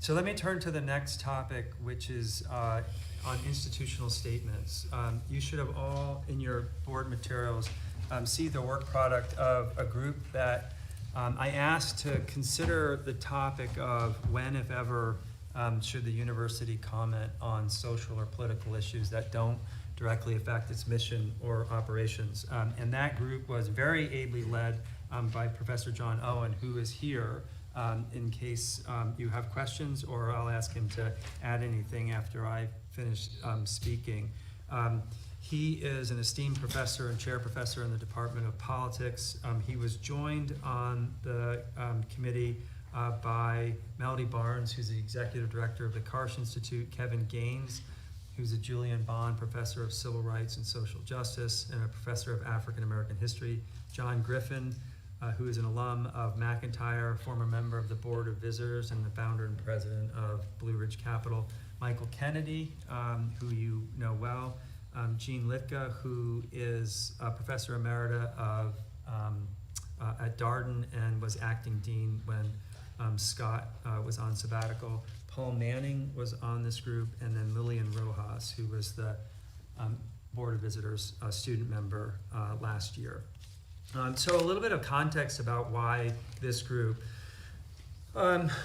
So let me turn to the next topic, which is on institutional statements. You should have all in your board materials see the work product of a group that I asked to consider the topic of when, if ever, should the university comment on social or political issues that don't directly affect its mission or operations. And that group was very ably led by Professor John Owen, who is here in case you have questions, or I'll ask him to add anything after I finish speaking. He is an esteemed professor and chair professor in the Department of Politics. He was joined on the committee by Melody Barnes, who's the executive director of the Karsh Institute, Kevin Gaines, who's a Julian Bond professor of civil rights and social justice and a professor of African American history, John Griffin, who is an alum of McIntyre, former member of the Board of Visitors and the founder and president of Blue Ridge Capital, Michael Kennedy, who you know well, Jean Litka, who is a professor emerita of, at Darden and was acting dean when Scott was on sabbatical. Paul Manning was on this group, and then Lillian Rojas, who was the Board of Visitors student member last year. So a little bit of context about why this group.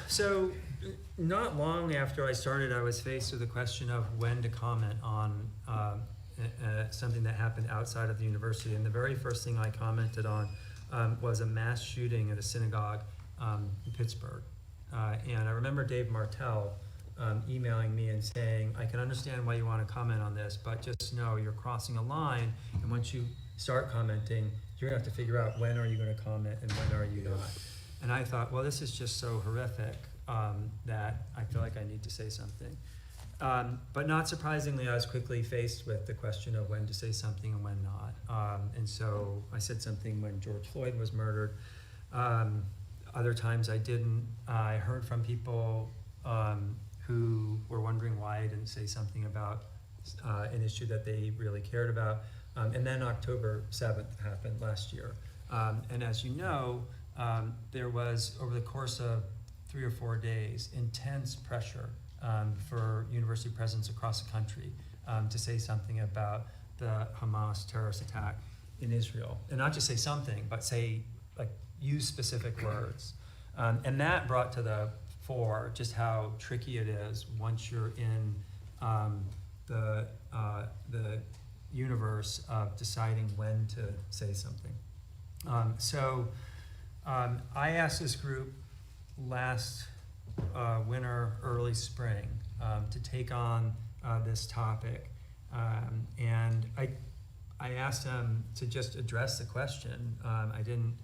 So not long after I started, I was faced with the question of when to comment on something that happened outside of the university. And the very first thing I commented on was a mass shooting at a synagogue in Pittsburgh. And I remember Dave Martell emailing me and saying, I can understand why you want to comment on this, but just know you're crossing a line, and once you start commenting, you're going to have to figure out when are you going to comment and when are you not. And I thought, well, this is just so horrific that I feel like I need to say something. But not surprisingly, I was quickly faced with the question of when to say something and when not. And so I said something when George Floyd was murdered. Other times I didn't. I heard from people who were wondering why I didn't say something about an issue that they really cared about. And then October 7th happened last year. And as you know, there was, over the course of 3 or 4 days, intense pressure for university presidents across the country to say something about the Hamas terrorist attack in Israel. And not just say something, but say, like, use specific words. And that brought to the fore just how tricky it is once you're in the universe of deciding when to say something. So I asked this group last winter, early spring, to take on this topic. And I asked them to just address the question. I didn't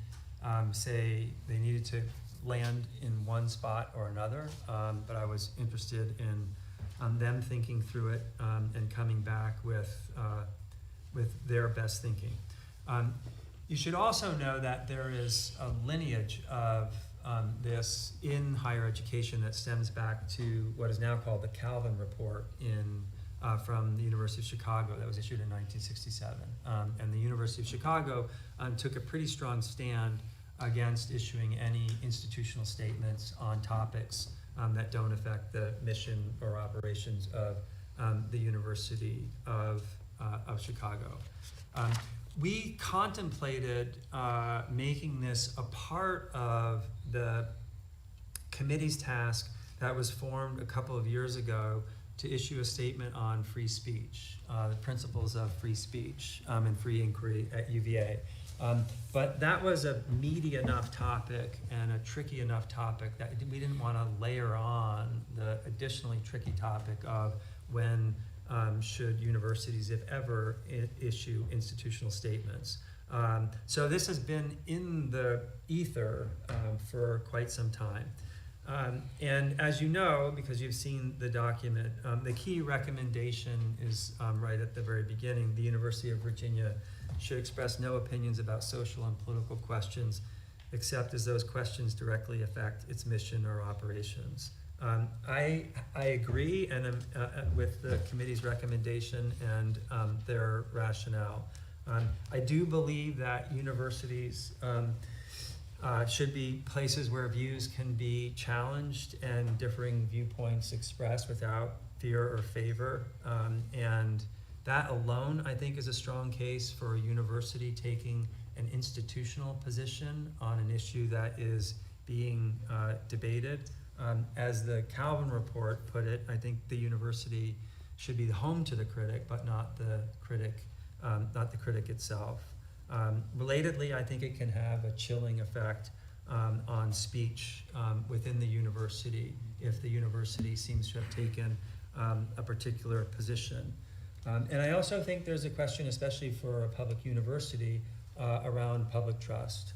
say they needed to land in one spot or another, but I was interested in them thinking through it and coming back with their best thinking. You should also know that there is a lineage of this in higher education that stems back to what is now called the Kalven report from the University of Chicago that was issued in 1967. And the University of Chicago took a pretty strong stand against issuing any institutional statements on topics that don't affect the mission or operations of the University of Chicago. We contemplated making this a part of the committee's task that was formed a couple of years ago to issue a statement on free speech, the principles of free speech and free inquiry at UVA. But that was a meaty enough topic and a tricky enough topic that we didn't want to layer on the additionally tricky topic of when should universities, if ever, issue institutional statements. So this has been in the ether for quite some time. And as you know, because you've seen the document, the key recommendation is right at the very beginning. The University of Virginia should express no opinions about social and political questions except as those questions directly affect its mission or operations. I agree and with the committee's recommendation and their rationale. I do believe that universities should be places where views can be challenged and differing viewpoints expressed without fear or favor. And that alone, I think, is a strong case for a university taking an institutional position on an issue that is being debated. As the Kalven report put it, I think the university should be the home to the critic, but not the critic itself. Relatedly, I think it can have a chilling effect on speech within the university if the university seems to have taken a particular position. And I also think there's a question, especially for a public university, around public trust.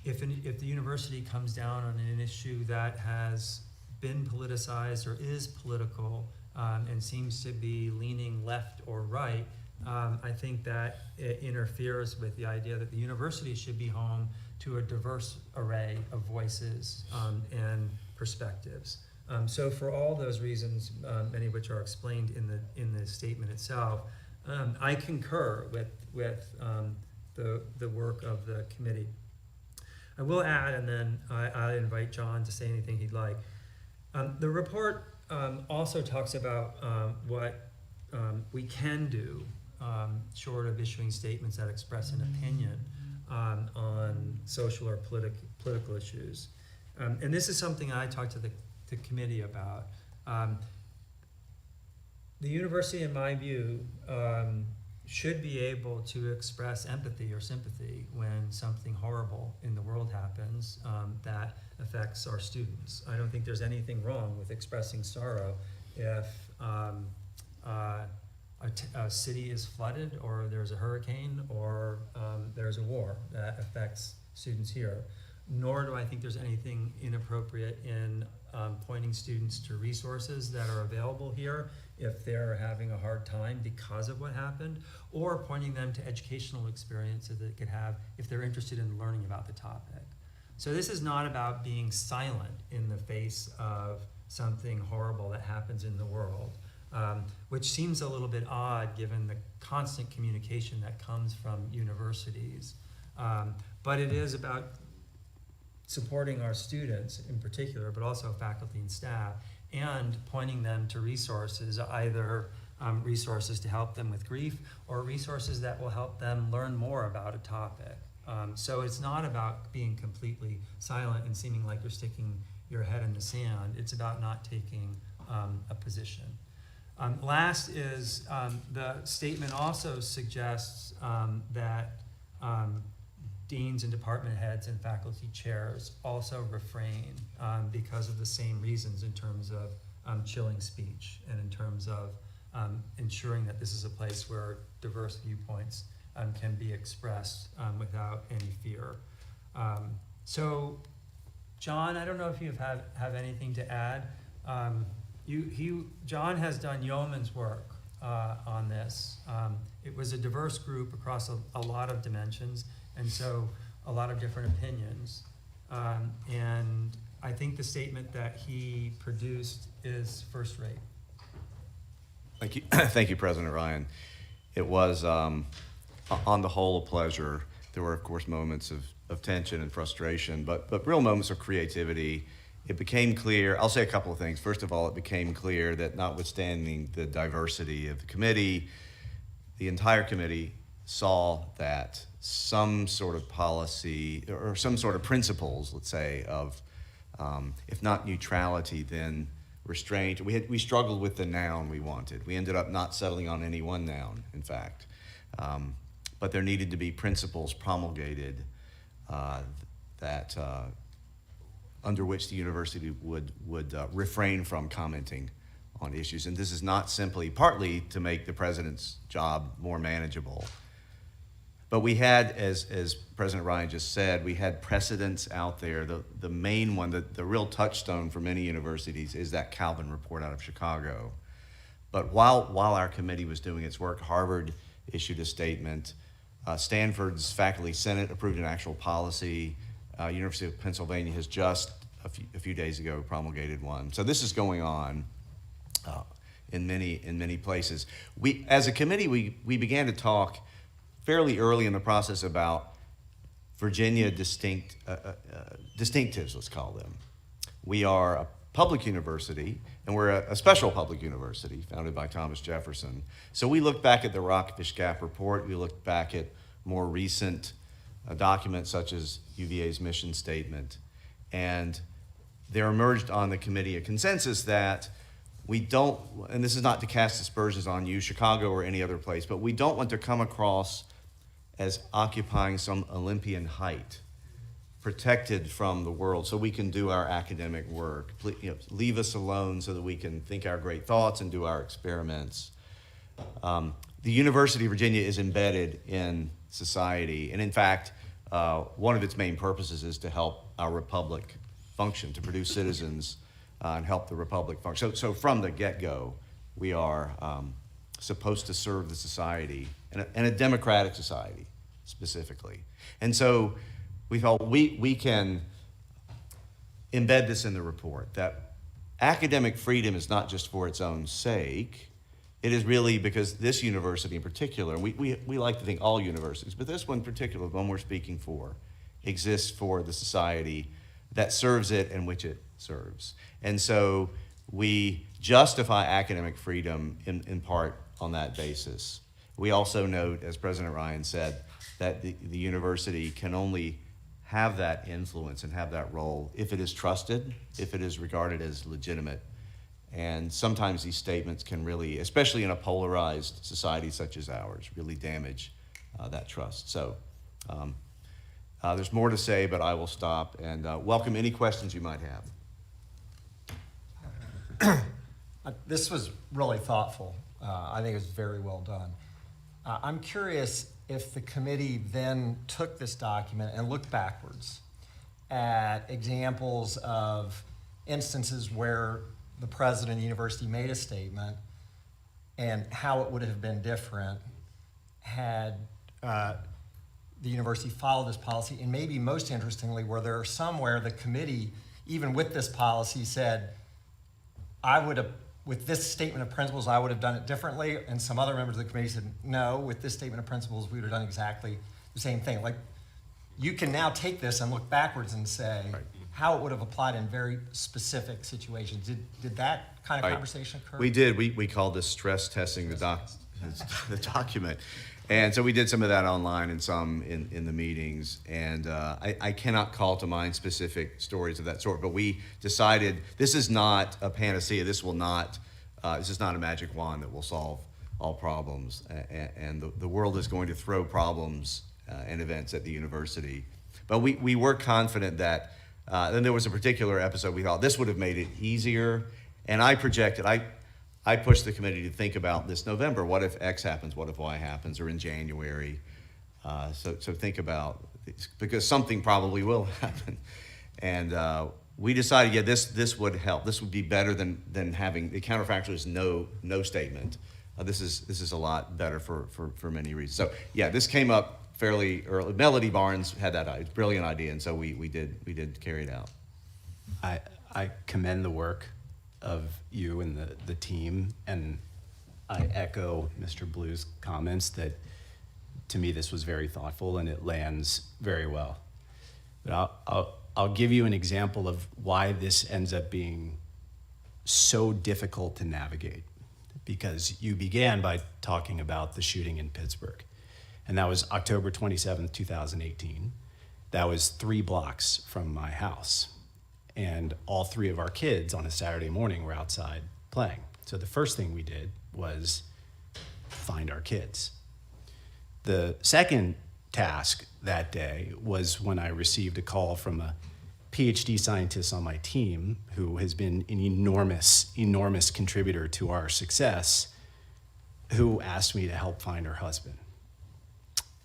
If the university comes down on an issue that has been politicized or is political and seems to be leaning left or right, I think that it interferes with the idea that the university should be home to a diverse array of voices and perspectives. So for all those reasons, many of which are explained in the statement itself, I concur with the work of the committee. I will add, and then I invite John to say anything he'd like. The report also talks about what we can do short of issuing statements that express an opinion on social or political issues. And this is something I talked to the committee about. The university, in my view, should be able to express empathy or sympathy when something horrible in the world happens that affects our students. I don't think there's anything wrong with expressing sorrow if a city is flooded, or there's a hurricane, or there's a war that affects students here. Nor do I think there's anything inappropriate in pointing students to resources that are available here if they're having a hard time because of what happened, or pointing them to educational experiences that they could have if they're interested in learning about the topic. So this is not about being silent in the face of something horrible that happens in the world, which seems a little bit odd given the constant communication that comes from universities. But it is about supporting our students in particular, but also faculty and staff, and pointing them to resources, either resources to help them with grief or resources that will help them learn more about a topic. So it's not about being completely silent and seeming like you're sticking your head in the sand. It's about not taking a position. Last is the statement also suggests that deans and department heads and faculty chairs also refrain because of the same reasons in terms of chilling speech and in terms of ensuring that this is a place where diverse viewpoints can be expressed without any fear. So, John, I don't know if you have anything to add. John has done yeoman's work on this. It was a diverse group across a lot of dimensions, and so a lot of different opinions. And I think the statement that he produced is first rate. Thank you, thank you, President Ryan. It was, on the whole, a pleasure. There were, of course, moments of tension and frustration, but real moments of creativity. It became clear, I'll say a couple of things. First of all, it became clear that notwithstanding the diversity of the committee, the entire committee saw that some sort of policy or some sort of principles, let's say, of if not neutrality, then restraint. We struggled with the noun we wanted. We ended up not settling on any one noun, in fact. But there needed to be principles promulgated that under which the university would refrain from commenting on issues. And this is not simply partly to make the president's job more manageable. But we had, as President Ryan just said, we had precedents out there. The main one, the real touchstone for many universities is that Kalven report out of Chicago. But while our committee was doing its work, Harvard issued a statement. Stanford's faculty senate approved an actual policy. University of Pennsylvania has just a few days ago promulgated one. So this is going on in many places. We, as a committee, we began to talk fairly early in the process about Virginia distinctives, let's call them. We are a public university, and we're a special public university founded by Thomas Jefferson. So we look back at the Rockfish Gap Report, we look back at more recent documents such as UVA's mission statement, and there emerged on the committee a consensus that we don't, and this is not to cast aspersions on you, Chicago or any other place, but we don't want to come across as occupying some Olympian height, protected from the world so we can do our academic work. Leave us alone so that we can think our great thoughts and do our experiments. The University of Virginia is embedded in society, and in fact, one of its main purposes is to help our republic function, to produce citizens and help the republic function. So from the get-go, we are supposed to serve the society, and a democratic society specifically. And so we felt we can embed this in the report, that academic freedom is not just for its own sake. It is really because this university in particular, we like to think all universities, but this one in particular, the one we're speaking for, exists for the society that serves it and which it serves. And so we justify academic freedom in part on that basis. We also note, as President Ryan said, that the university can only have that influence and have that role if it is trusted, if it is regarded as legitimate. And sometimes these statements can really, especially in a polarized society such as ours, really damage that trust. So there's more to say, but I will stop and welcome any questions you might have. This was really thoughtful. I think it was very well done. I'm curious if the committee then took this document and looked backwards at examples of instances where the president of the university made a statement and how it would have been different had the university followed this policy, and maybe most interestingly, where there are somewhere the committee, even with this policy, said, with this statement of principles, I would have done it differently, and some other members of the committee said, no, with this statement of principles, we would have done exactly the same thing. Like, you can now take this and look backwards and say how it would have applied in very specific situations. Did that kind of conversation occur? We did. We called this stress testing the document. And so we did some of that online and some in the meetings. And I cannot call to mind specific stories of that sort, but we decided this is not a panacea. This is not a magic wand that will solve all problems. And the world is going to throw problems and events at the university. But we were confident that, then there was a particular episode we thought this would have made it easier. And I projected, I pushed the committee to think about this November. What if X happens? What if Y happens? Or in January? So think about this, because something probably will happen. And we decided, this would help. This would be better than having the counterfactual is no statement. This is a lot better for many reasons. So this came up fairly early. Melody Barnes had that brilliant idea, and so we did carry it out. I commend the work of you and the team, and I echo Mr. Blue's comments that to me this was very thoughtful and it lands very well. But I'll give you an example of why this ends up being so difficult to navigate, because you began by talking about the shooting in Pittsburgh, and that was October 27th, 2018. That was 3 blocks from my house. And all 3 of our kids on a Saturday morning were outside playing. So the first thing we did was find our kids. The second task that day was when I received a call from a PhD scientist on my team who has been an enormous contributor to our success, who asked me to help find her husband.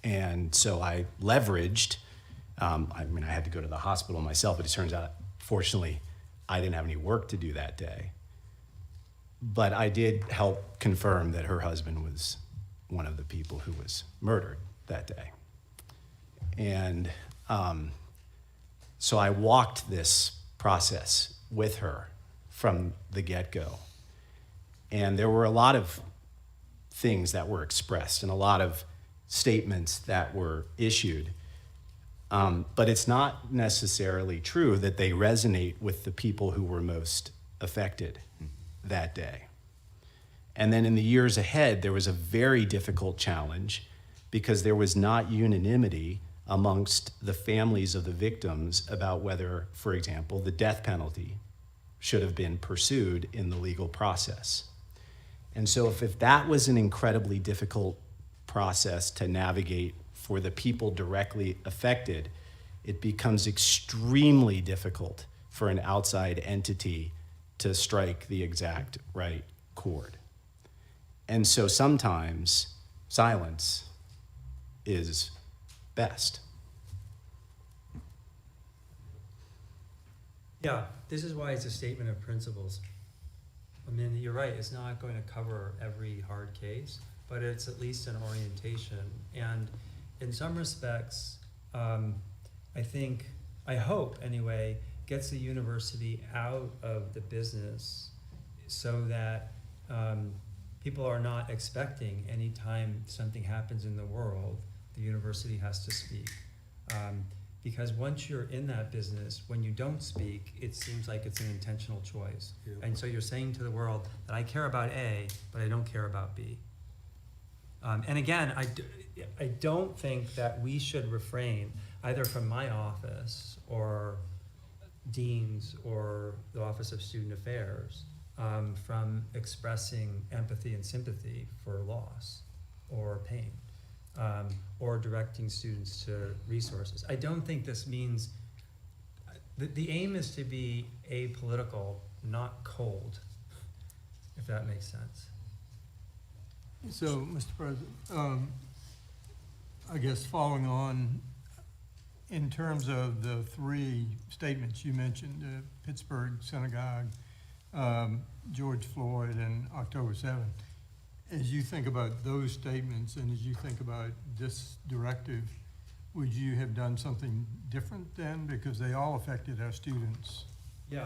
And so I leveraged, I had to go to the hospital myself, but it turns out, fortunately, I didn't have any work to do that day. But I did help confirm that her husband was one of the people who was murdered that day. And so I walked this process with her from the get-go. And there were a lot of things that were expressed and a lot of statements that were issued But it's not necessarily true that they resonate with the people who were most affected that day. And then in the years ahead, there was a very difficult challenge because there was not unanimity amongst the families of the victims about whether, for example, the death penalty should have been pursued in the legal process. And so if that was an incredibly difficult process to navigate for the people directly affected, it becomes extremely difficult for an outside entity to strike the exact right chord. And so sometimes silence is best. Yeah, this is why it's a statement of principles. I mean, you're right, it's not going to cover every hard case, but it's at least an orientation. And in some respects, I hope anyway, gets the university out of the business so that people are not expecting anytime something happens in the world, the university has to speak. Because once you're in that business, when you don't speak, it seems like it's an intentional choice. Yeah. And so you're saying to the world that I care about A, but I don't care about B. And again, I don't think that we should refrain, either from my office or deans or the Office of Student Affairs, from expressing empathy and sympathy for loss or pain. Or directing students to resources. I don't think this means, the aim is to be apolitical, not cold, if that makes sense. So, Mr. President, I guess following on, in terms of the three statements you mentioned, the Pittsburgh Synagogue, George Floyd, and October 7th, as you think about those statements and as you think about this directive, would you have done something different then? Because they all affected our students. Yeah,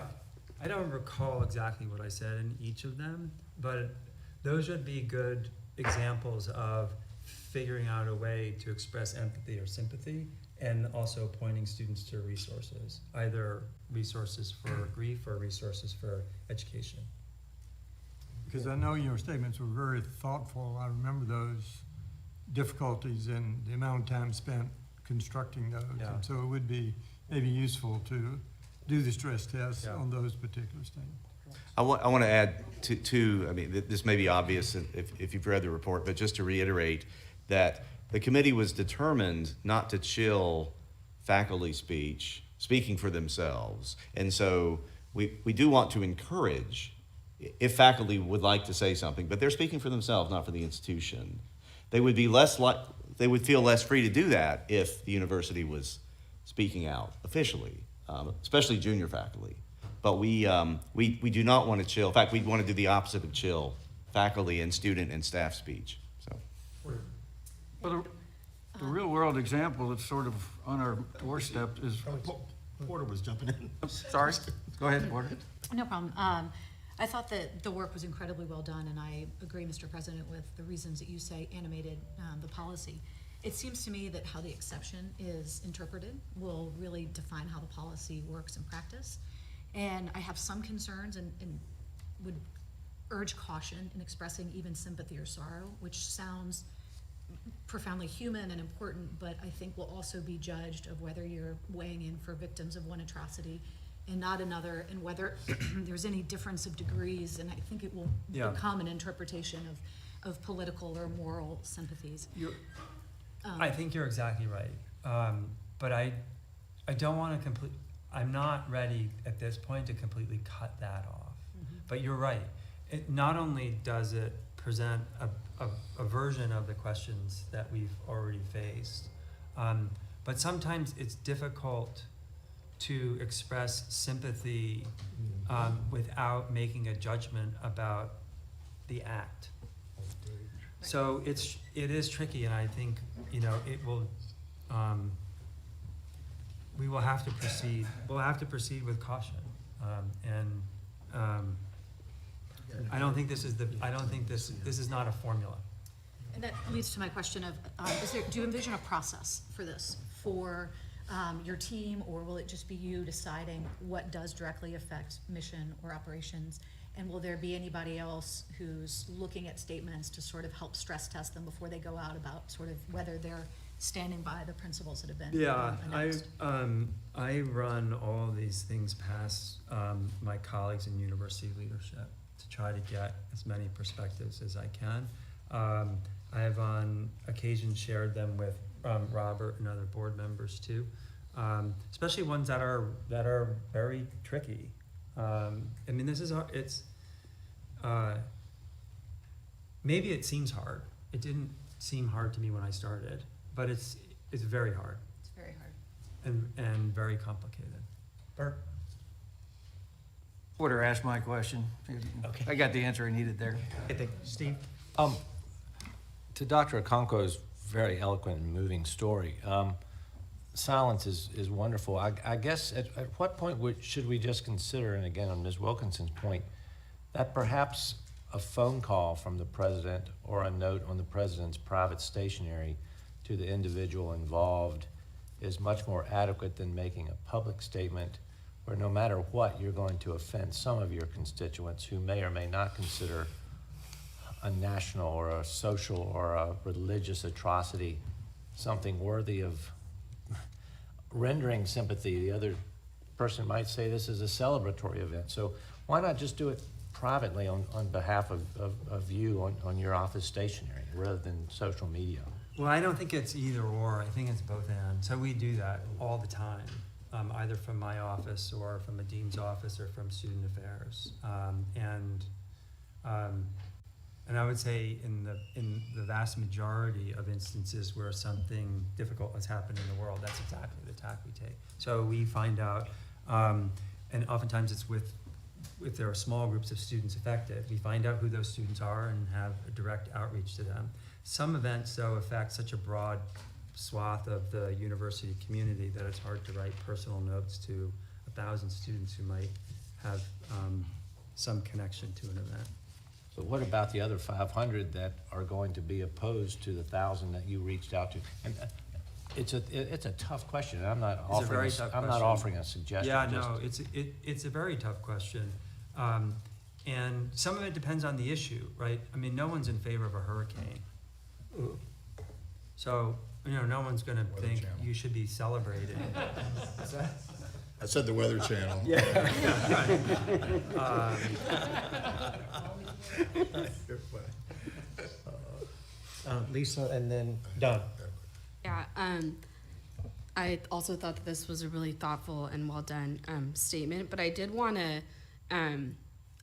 I don't recall exactly what I said in each of them, but those would be good examples of figuring out a way to express empathy or sympathy, and also pointing students to resources, either resources for grief or resources for education. Because I know your statements were very thoughtful. I remember those difficulties and the amount of time spent constructing those. Yeah. And so it would be maybe useful to do the stress test on those particular statements. I want to add to, I mean, this may be obvious if you've read the report, but just to reiterate that the committee was determined not to chill faculty speech, speaking for themselves. And so we do want to encourage, if faculty would like to say something, but they're speaking for themselves, not for the institution, they would be they would feel less free to do that if the university was speaking out officially, especially junior faculty. But we do not want to chill. In fact, we want to do the opposite of chill faculty and student and staff speech. So. Well, the real world example that's sort of on our doorstep is. Porter was jumping in. Sorry, go ahead, Porter. No problem. I thought that the work was incredibly well done, and I agree, Mr. President, with the reasons that you say animated the policy. It seems to me that how the exception is interpreted will really define how the policy works in practice. And I have some concerns and would urge caution in expressing even sympathy or sorrow, which sounds profoundly human and important, but I think will also be judged of whether you're weighing in for victims of one atrocity and not another, and whether there's any difference of degrees, and I think it will become an interpretation of political or moral sympathies. I think you're exactly right, but I don't want to I'm not ready at this point to completely cut that off. Mm-hmm. But you're right. It not only does it present a version of the questions that we've already faced, but sometimes it's difficult to express sympathy without making a judgment about the act. So it is tricky, and I think it will. We will have to proceed. We'll have to proceed with caution, I don't think this is this is not a formula. And that leads to my question of, do you envision a process for this, for your team, or will it just be you deciding what does directly affect mission or operations? And will there be anybody else who's looking at statements to sort of help stress test them before they go out about sort of whether they're standing by the principles that have been Yeah, announced? I run all these things past my colleagues in university leadership to try to get as many perspectives as I can. I have on occasion shared them with Robert and other board members too, especially ones that are very tricky. I mean, maybe it seems hard. It didn't seem hard to me when I started, but it's very hard It's very hard. and very complicated. Bert? Porter asked my question. Okay. I got the answer I needed there. I think, Steve? To Dr. Okonkwo's very eloquent and moving story, silence is wonderful. I guess at what point should we just consider, and again on Ms. Wilkinson's point, that perhaps a phone call from the president or a note on the president's private stationery to the individual involved is much more adequate than making a public statement where no matter what, you're going to offend some of your constituents who may or may not consider a national or a social or a religious atrocity something worthy of rendering sympathy. The other person might say this is a celebratory event. So why not just do it privately on behalf of you on your office stationery rather than social media? Well, I don't think it's either or. I think it's both and. So we do that all the time, either from my office or from a dean's office or from student affairs. And I would say in the vast majority of instances where something difficult has happened in the world, that's exactly the tack we take. So we find out, and oftentimes it's if there are small groups of students affected, we find out who those students are and have a direct outreach to them. Some events, though, affect such a broad swath of the university community that it's hard to write personal notes to 1,000 students who might have some connection to an event. So what about the other 500 that are going to be opposed to the 1,000 that you reached out to? And it's a tough question, and I'm not It's a very tough question. offering a suggestion. Yeah, just- no, it's a very tough question. And some of it depends on the issue, right? I mean, no one's in favor of a hurricane. So, no one's gonna Weather think Channel. you should be celebrating. I said the Weather Channel. Lisa, and then Don. Yeah, I also thought that this was a really thoughtful and well done statement, but I did want to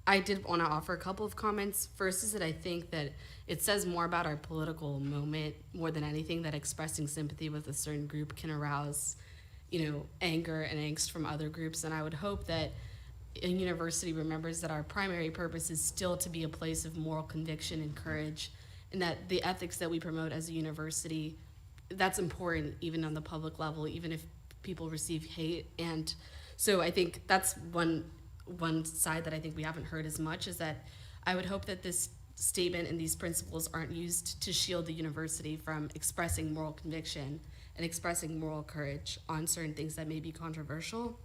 offer a couple of comments. First is that I think that it says more about our political moment more than anything that expressing sympathy with a certain group can arouse, anger and angst from other groups. And I would hope that a university remembers that our primary purpose is still to be a place of moral conviction and courage, and that the ethics that we promote as a university, that's important even on the public level, even if people receive hate. And so I think that's one side that I think we haven't heard as much, is that I would hope that this statement and these principles aren't used to shield the university from expressing moral conviction and expressing moral courage on certain things that may be controversial.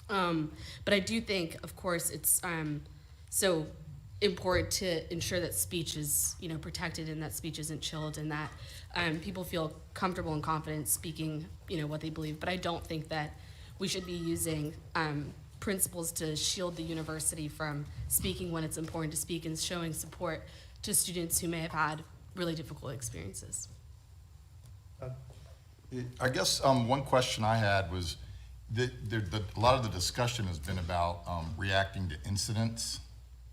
But I do think, of course, it's so important to ensure that speech is, protected, and that speech isn't chilled, and that people feel comfortable and confident speaking, what they believe. But I don't think that we should be using principles to shield the university from speaking when it's important to speak and showing support to students who may have had really difficult experiences. I guess one question I had was, a lot of the discussion has been about reacting to incidents.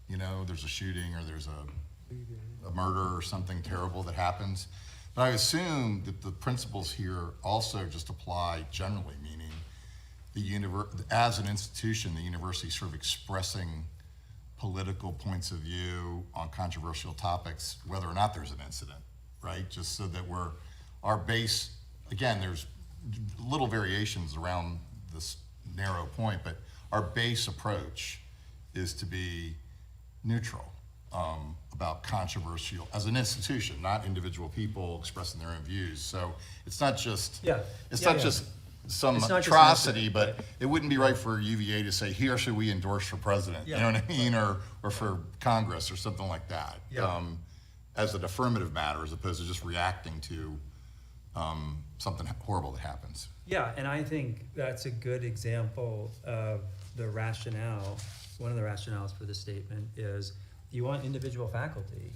There's a shooting or there's a murder or something terrible that happens. But I assume that the principles here also just apply generally, meaning as an institution, the university is sort of expressing political points of view on controversial topics, whether or not there's an incident, right? Just so that our base, again, there's little variations around this narrow point, but our base approach is to be neutral about controversial, as an institution, not individual people expressing their own views. So it's not just, some It's not just atrocity, incident, but it wouldn't be right for UVA to say, here should we endorse for president, you know what I mean, or for Congress or something like that. Yeah. As an affirmative matter, as opposed to just reacting to something horrible that happens. Yeah, and I think that's a good example of the rationale. One of the rationales for the statement is you want individual faculty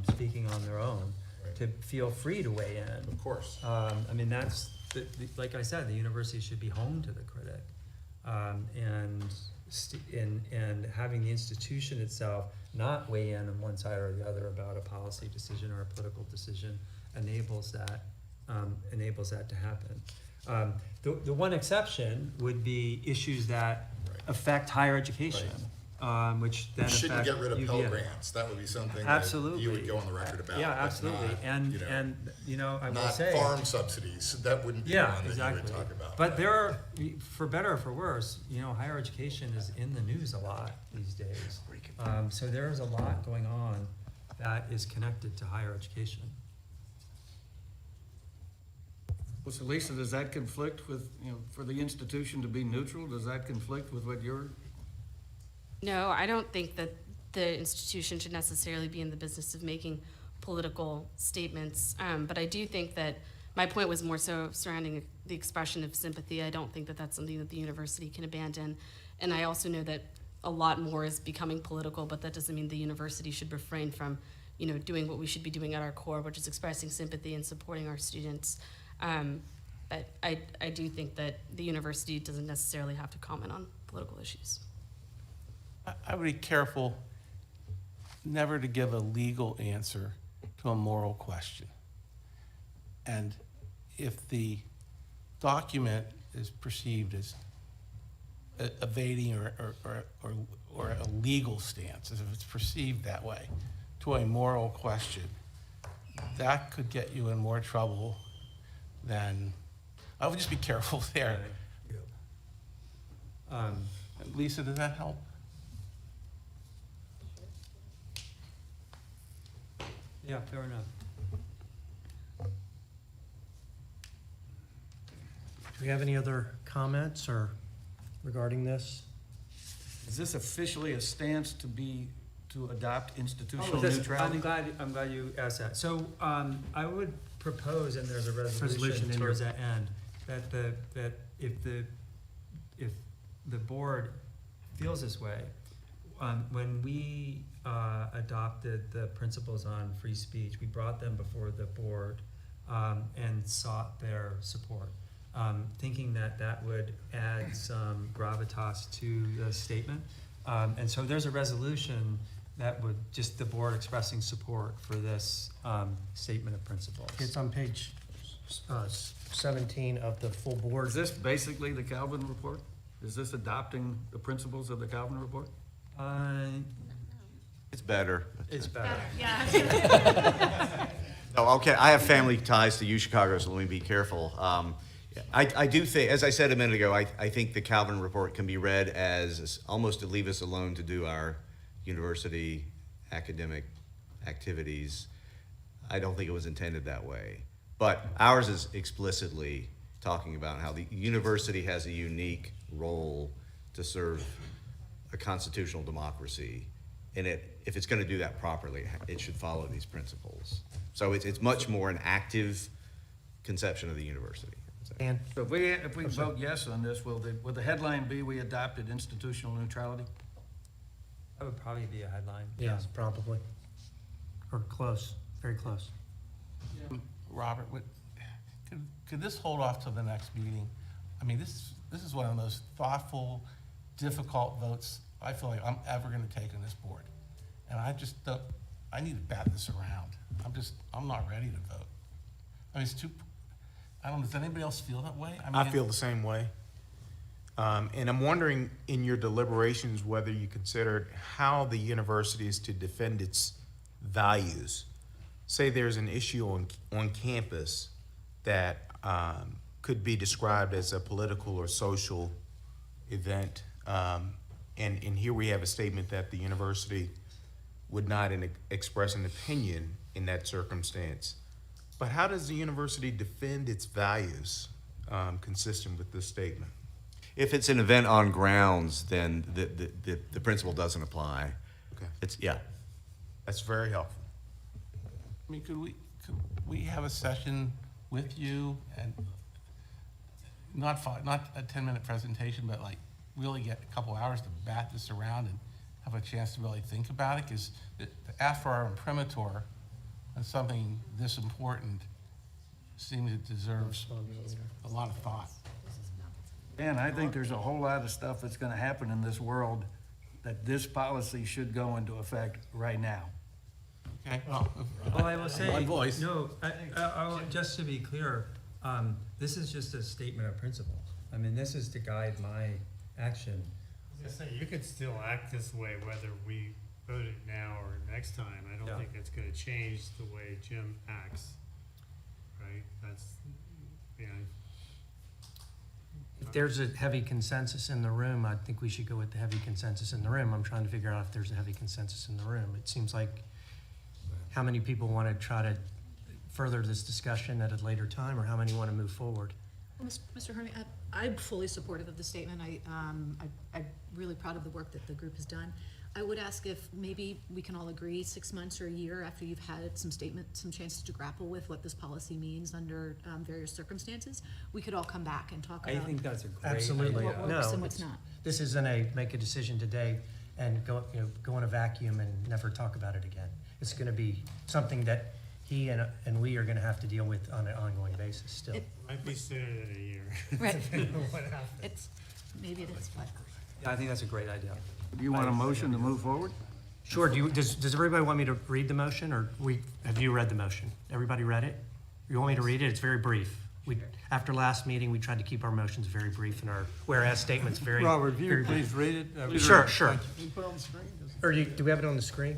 speaking on their own to feel free to weigh in. Of course. I mean, that's, like I said, the university should be home to the critic. And having the institution itself not weigh in on one side or the other about a policy decision or a political decision enables that to happen. The one exception would be issues that affect higher education, which then We shouldn't affect get rid of Pell UVA. Grants. That would be something that Absolutely. you would go on the record about. Yeah, but absolutely, not, and I will not say. farm subsidies. That wouldn't be Yeah, one that exactly. you would talk about. But there are, for better or for worse, higher education is in the news a lot these days. So there's a lot going on that is connected to higher education. Well, so Lisa, does that conflict with, for the institution to be neutral? Does that conflict with what you're? No, I don't think that the institution should necessarily be in the business of making political statements. But I do think that my point was more so surrounding the expression of sympathy. I don't think that that's something that the university can abandon. And I also know that a lot more is becoming political, but that doesn't mean the university should refrain from, doing what we should be doing at our core, which is expressing sympathy and supporting our students. But I do think that the university doesn't necessarily have to comment on political issues. I would be careful never to give a legal answer to a moral question. And if the document is perceived as evading or a legal stance, if it's perceived that way, to a moral question, that could get you in more trouble than, I would just be careful there. Lisa, does that help? Yeah, fair enough. Do we have any other comments or regarding this? Is this officially a stance to adopt institutional This- neutrality? I'm glad you asked that. So, I would propose, and there's a Resolution resolution in towards your- that end, that if the board feels this way, when we adopted the principles on free speech, we brought them before the board and sought their support, thinking that would add some gravitas to the statement. And so there's a resolution that would, just the board expressing support for this statement of principles. It's on page 17 of the full board. Is this basically the Kalven report? Is this adopting the principles of the Kalven report? It's better. It's better. Oh, okay, I have family ties to UChicago, so let me be careful. I do think, as I said a minute ago, I think the Kalven report can be read as almost to leave us alone to do our university academic activities. I don't think it was intended that way. But ours is explicitly talking about how the university has a unique role to serve a constitutional democracy. And if it's going to do that properly, it should follow these principles. So it's much more an active conception of the university. Dan? So if we vote yes on this, will the headline be, we adopted institutional neutrality? That would probably be a headline. Yes, probably. Or close, very close. Robert, could this hold off till the next meeting? I mean, this is one of the most thoughtful, difficult votes I feel like I'm ever gonna take on this board. And I just don't, I need to bat this around. I'm not ready to vote. I mean, it's too, I don't know, does anybody else feel that way? I feel the same way. And I'm wondering in your deliberations whether you considered how the university is to defend its values. Say there's an issue on campus that could be described as a political or social event. And here we have a statement that the university would not express an opinion in that circumstance. But how does the university defend its values? consistent with this statement? If it's an event on grounds, then the principle doesn't apply. Okay, It's, yeah. that's very helpful. I mean, could we have a session with you and not a 10-minute presentation, but like really get a couple hours to bat this around and have a chance to really think about it? Because to ask for our imprimatur on something this important seems it deserves a lot of thought. And I think there's a whole lot of stuff that's gonna happen in this world that this policy should go into effect right now. Okay, well, Well, I will say, One voice. no, just to be clear, this is just a statement of principle. I mean, this is to guide my action. I was gonna say, you could still act this way whether we vote it now or next time. I Yeah. don't think it's gonna change the way Jim acts, right? That's, yeah. If there's a heavy consensus in the room, I think we should go with the heavy consensus in the room. I'm trying to figure out if there's a heavy consensus in the room. It seems like how many people want to try to further this discussion at a later time, or how many want to move forward? Well, Mr. Hermie, I'm fully supportive of the statement. I'm really proud of the work that the group has done. I would ask if maybe we can all agree 6 months or a year after you've had some chances to grapple with what this policy means under various circumstances, we could all come back and talk I about think that's a great idea. Absolutely. what No, works and what's not. This isn't a make a decision today and go in a vacuum and never talk about it again. It's going to be something that he and we are going to have to deal with on an ongoing basis still. Might be sooner than a year. Right. Depending on what happens. Maybe it is, but. Yeah, I think that's a great idea. Do you want a motion to move forward? Sure, does everybody want me to read the motion, or have you read the motion? Everybody read it? You want me to read it? It's very brief. After last meeting, we tried to keep our motions very brief and our whereas statements very. Robert, if you very would please read it. brief. Sure. Can you put it on the screen? Or do we have it on the screen?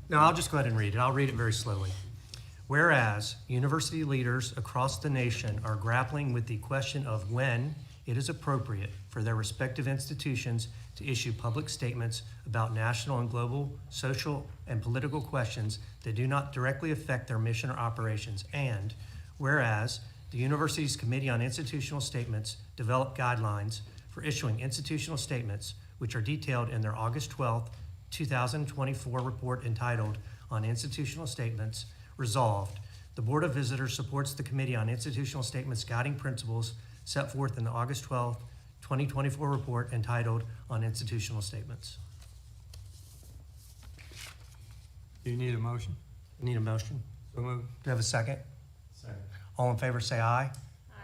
No, I'll just go ahead and read it. I'll read it very slowly. Whereas university leaders across the nation are grappling with the question of when it is appropriate for their respective institutions to issue public statements about national and global social and political questions that do not directly affect their mission or operations. And whereas the university's Committee on Institutional Statements developed guidelines for issuing institutional statements, which are detailed in their August 12th, 2024 report entitled On Institutional Statements. Resolved, the Board of Visitors supports the Committee on Institutional Statements guiding principles set forth in the August 12th, 2024 report entitled On Institutional Statements. Do you need a motion? Need a motion? So moved. Do you have a second? Second. All in favor, say aye.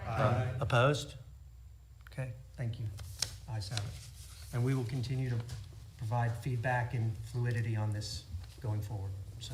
Aye. Opposed? Okay, thank you. Ayes have it. And we will continue to provide feedback and fluidity on this going forward, so.